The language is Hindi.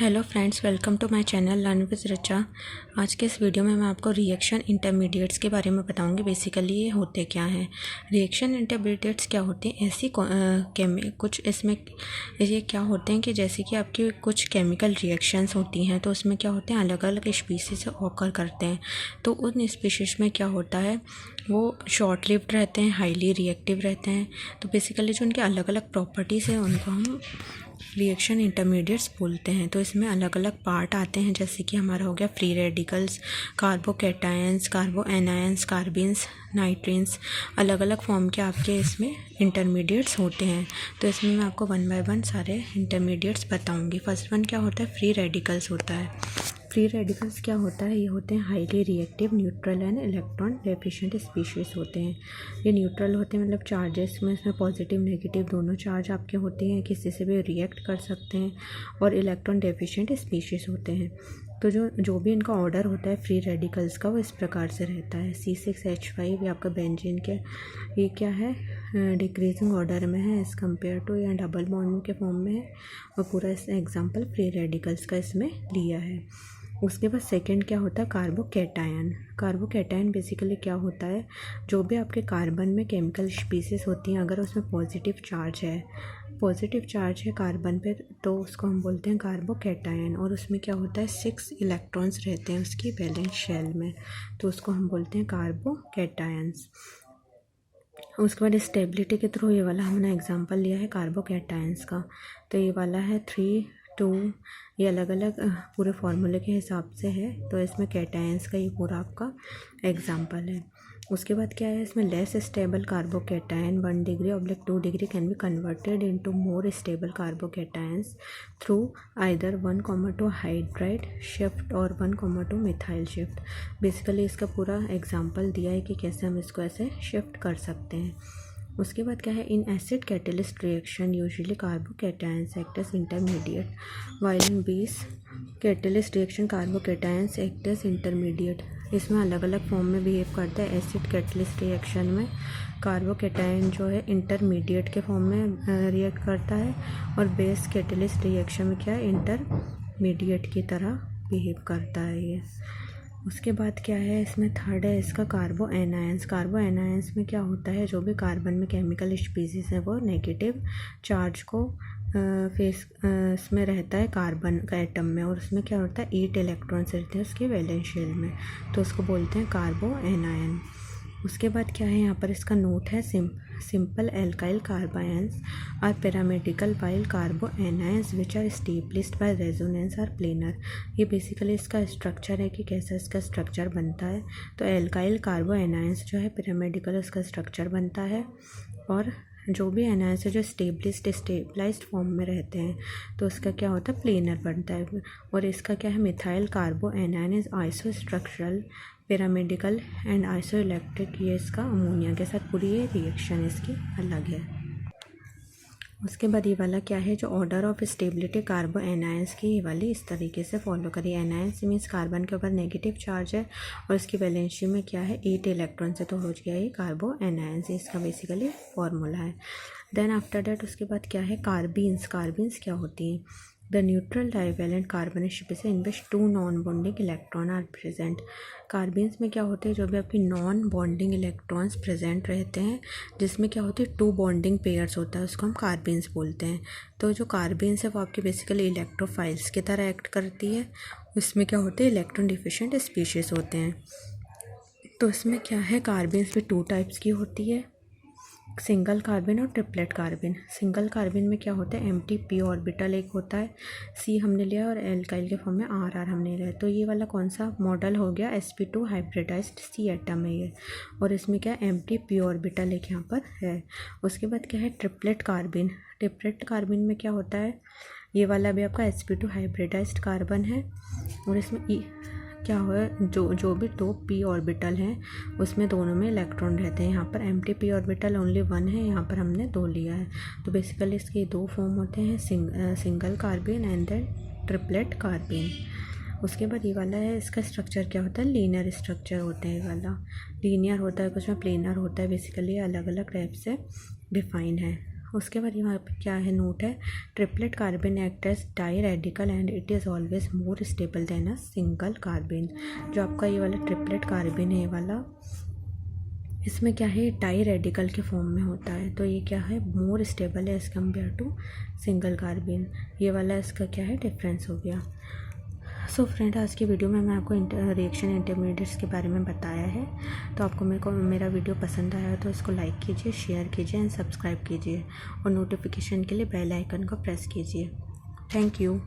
Hello friends, welcome to my channel learn with Richa. आज के इस वीडियो में मैं आपको रिएक्शन इंटरमीडिएट्स के बारे में बताऊंगी। बेसिकली ये होते क्या हैं। रिएक्शन इंटरमीडिएट्स क्या होते हैं, ऐसी कुछ इसमें ये क्या होते हैं कि जैसे कि आपकी कुछ केमिकल रिएक्शंस होती हैं तो उसमें क्या होते हैं, अलग अलग स्पीशीज़ से ऑकर करते हैं। तो उन स्पीशीज़ में क्या होता है, वो शॉर्ट लिव्ड रहते हैं, हाईली रिएक्टिव रहते हैं। तो बेसिकली जो उनके अलग अलग प्रॉपर्टीज़ हैं उनको हम रिएक्शन इंटरमीडिएट्स बोलते हैं। तो इसमें अलग अलग पार्ट आते हैं, जैसे कि हमारा हो गया फ्री रेडिकल्स, कार्बोकैटायंस, कार्बो एनायंस, कार्बिन्स, नाइट्रिन्स। अलग अलग फॉर्म के आपके इसमें इंटरमीडिएट्स होते हैं। तो इसमें मैं आपको वन बाय वन सारे इंटरमीडिएट्स बताऊंगी। फर्स्ट वन क्या होता है, फ्री रेडिकल्स होता है। फ्री रेडिकल्स क्या होता है, ये होते हैं highly reactive, neutral and electron deficient species होते हैं। ये न्यूट्रल होते हैं, मतलब चार्जेस में इसमें पॉजिटिव नेगेटिव दोनों चार्ज आपके होते हैं, किसी से भी रिएक्ट कर सकते हैं। और इलेक्ट्रॉन डेफिशिएंट स्पीशीज़ होते हैं। तो जो भी इनका ऑर्डर होता है फ्री रेडिकल्स का, वो इस प्रकार से रहता है। C6H5 ये आपका बेंजीन के, ये क्या है, डिक्रीजिंग ऑर्डर में है एज़ कम्पेयर टू, या डबल बॉन्ड के फॉर्म में है। और पूरा इस एग्जाम्पल फ्री रेडिकल्स का इसमें लिया है। उसके बाद सेकंड क्या होता है, कार्बोकैटायन। कार्बोकैटायन बेसिकली क्या होता है, जो भी आपके कार्बन में केमिकल स्पीसीज होती हैं, अगर उसमें पॉजिटिव चार्ज है कार्बन पे, तो उसको हम बोलते हैं कार्बोकैटायन। और उसमें क्या होता है, 6 इलेक्ट्रॉन्स रहते हैं उसकी वैलेंस शेल में, तो उसको हम बोलते हैं कार्बोकैटायंस। उसके बाद स्टेबिलिटी के थ्रू ये वाला हमने एग्जांपल लिया है कार्बोकैटायंस का। तो ये वाला है 3, 2, ये अलग अलग पूरे फार्मूले के हिसाब से है। तो इसमें कैटायंस का ये पूरा आपका एग्जांपल है। उसके बाद क्या है, इसमें लेस स्टेबल कार्बोकैटायन 1 डिग्री और 2 degree can be converted into more stable carbocations through either 1,2 hydride shift और 1,2 मिथाइल शिफ्ट। बेसिकली इसका पूरा एग्जांपल दिया है कि कैसे हम इसको ऐसे शिफ्ट कर सकते हैं। उसके बाद क्या है, in acid catalyst reaction usually carbocations act as intermediate, while in base catalyst reaction carbocations act as intermediate. इसमें अलग अलग फॉर्म में बिहेव करता है। एसिड कैटलिस्ट रिएक्शन में कार्बोकैटायन जो है इंटरमीडिएट के फॉर्म में रिएक्ट करता है, और बेस कैटलिस्ट रिएक्शन में क्या है, इंटरमीडिएट की तरह बिहेव करता है ये। उसके बाद क्या है, इसमें थर्ड है इसका कार्बो एनायंस। कार्बो एनायंस में क्या होता है, जो भी कार्बन में केमिकल स्पीसीज है वो नेगेटिव चार्ज को फेस इसमें रहता है कार्बन का एटम में, और उसमें क्या होता है 8 इलेक्ट्रॉन्स रहते हैं उसके वैलेंस शेल में, तो उसको बोलते हैं कार्बो एनायन। उसके बाद क्या है, यहाँ पर इसका नोट है, simple alkyl carbanions are pyramidal while carbanions which are stabilised by resonance are planar. ये बेसिकली इसका स्ट्रक्चर है कि कैसा इसका स्ट्रक्चर बनता है। तो एल्काइल कार्बो एनायंस जो है पैरामेडिकल उसका स्ट्रक्चर बनता है, और जो भी एनायंस है जो स्टेबलाइज्ड फॉर्म में रहते हैं तो उसका क्या होता है, प्लेनर बनता है। और इसका क्या है, methyl कार्बो anion is iso structural paramedical and iso electric. ये इसका अमोनिया के साथ पूरी ये रिएक्शन इसकी अलग है। उसके बाद ये वाला क्या है, जो ऑर्डर ऑफ स्टेबिलिटी कार्बो एनायंस की, ये वाली इस तरीके से फॉलो करिए। एनायंस मीन्स कार्बन के ऊपर नेगेटिव चार्ज है और इसकी वैलेंसी में क्या है 8 इलेक्ट्रॉन से, तो हो गया ये कार्बो एनायंस। इसका बेसिकली फॉर्मूला है। देन आफ्टर डेट उसके बाद क्या है, कार्बिन्स। कार्बिन्स क्या होती हैं, the neutral divalent carbon species in which 2 non bonding electron are present. Carbenes में क्या होते हैं, जो भी आपकी नॉन बॉन्डिंग इलेक्ट्रॉन्स प्रेजेंट रहते हैं, जिसमें क्या होती है 2 बॉन्डिंग पेयर्स होता है, उसको हम कार्बिन्स बोलते हैं। तो जो कार्बिन्स है वो आपकी बेसिकली इलेक्ट्रोफाइल्स की तरह एक्ट करती है। उसमें क्या होते हैं, इलेक्ट्रॉन डिफिशिएंट स्पीशीज़ होते हैं। तो इसमें क्या है, कार्बिन्स भी 2 टाइप्स की होती है, सिंगल कार्बन और ट्रिपलेट कार्बन। सिंगल कार्बन में क्या होता है, एम्प्टी पी ऑर्बिटल एक होता है, सी हमने लिया, और एल्काइल के फॉर्म में आर हमने लिया। तो ये वाला कौन सा मॉडल हो गया, sp2 हाइब्रिडाइज्ड सी एटम है ये, और इसमें क्या एम्प्टी पी ऑर्बिटल एक यहाँ पर है। उसके बाद क्या है, ट्रिपलेट कार्बन। ट्रिपलेट कार्बन में क्या होता है, ये वाला भी आपका sp2 हाइब्रिडाइज्ड कार्बन है, और इसमें क्या हुआ, जो भी 2 p ऑर्बिटल हैं उसमें दोनों में इलेक्ट्रॉन रहते हैं। यहाँ पर एम्प्टी p ऑर्बिटल ओनली 1 है, यहाँ पर हमने 2 लिया है। तो बेसिकली इसके 2 फॉर्म होते हैं, single carbon and then triplet carbon. उसके बाद ये वाला है, इसका स्ट्रक्चर क्या होता है, लीनियर स्ट्रक्चर होता है। ये वाला लीनियर होता है, कुछ में प्लेनर होता है। बेसिकली अलग अलग टाइप से डिफाइन है। उसके बाद यहाँ पे क्या है नोट है, triplet carbon act as di radical and it is always more stable than a single carbon. जो आपका ये वाला ट्रिपलेट कार्बन है ये वाला, इसमें क्या है डाई रेडिकल के फॉर्म में होता है, तो ये क्या है मोर स्टेबल है as compare to single carbon. ये वाला इसका क्या है डिफरेंस हो गया। सो फ्रेंड, आज की वीडियो में मैं आपको रिएक्शन इंटरमीडिएट्स के बारे में बताया है। तो आपको मेरा वीडियो पसंद आया तो इसको लाइक कीजिए, शेयर कीजिए एंड सब्सक्राइब कीजिए और नोटिफिकेशन के लिए बेल आइकन को प्रेस कीजिए। Thank you.